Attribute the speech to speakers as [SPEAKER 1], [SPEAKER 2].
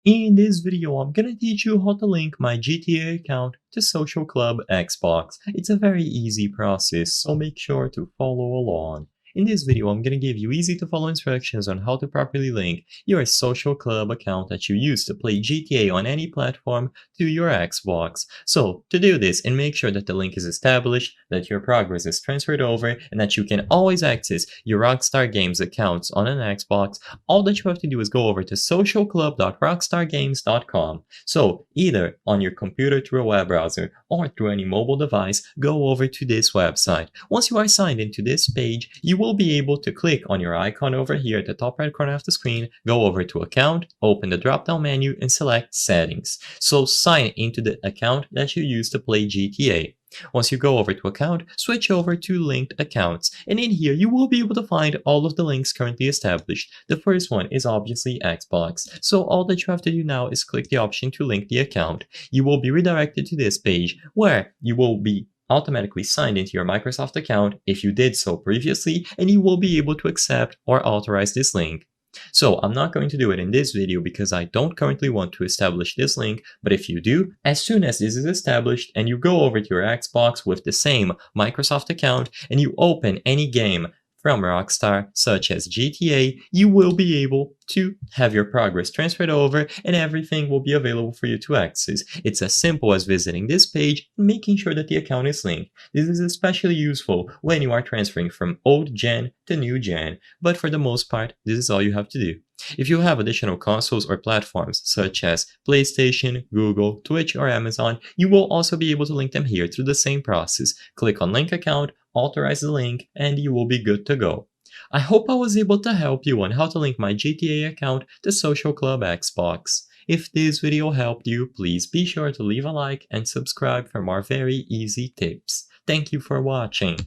[SPEAKER 1] In this video, I'm gonna teach you how to link my GTA account to Social Club Xbox. It's a very easy process, so make sure to follow along. In this video, I'm gonna give you easy to follow instructions on how to properly link your Social Club account that you use to play GTA on any platform to your Xbox. So, to do this and make sure that the link is established, that your progress is transferred over, and that you can always access your Rockstar Games accounts on an Xbox, all that you have to do is go over to socialclub.rockstargames.com. So either on your computer through a web browser or through any mobile device, go over to this website. Once you are signed into this page, you will be able to click on your icon over here at the top right corner of the screen, go over to account, open the drop down menu and select settings. So sign into the account that you use to play GTA. Once you go over to account, switch over to linked accounts, and in here you will be able to find all of the links currently established. The first one is obviously Xbox, so all that you have to do now is click the option to link the account. You will be redirected to this page where you will be automatically signed into your Microsoft account if you did so previously, and you will be able to accept or authorize this link. So I'm not going to do it in this video because I don't currently want to establish this link, but if you do, as soon as this is established and you go over to your Xbox with the same Microsoft account and you open any game from Rockstar, such as GTA, you will be able to have your progress transferred over and everything will be available for you to access. It's as simple as visiting this page and making sure that the account is linked. This is especially useful when you are transferring from old gen to new gen, but for the most part, this is all you have to do. If you have additional consoles or platforms such as PlayStation, Google, Twitch, or Amazon, you will also be able to link them here through the same process. Click on Link Account, authorize the link, and you will be good to go. I hope I was able to help you on how to link my GTA account to Social Club Xbox. If this video helped you, please be sure to leave a like and subscribe for more very easy tips. Thank you for watching.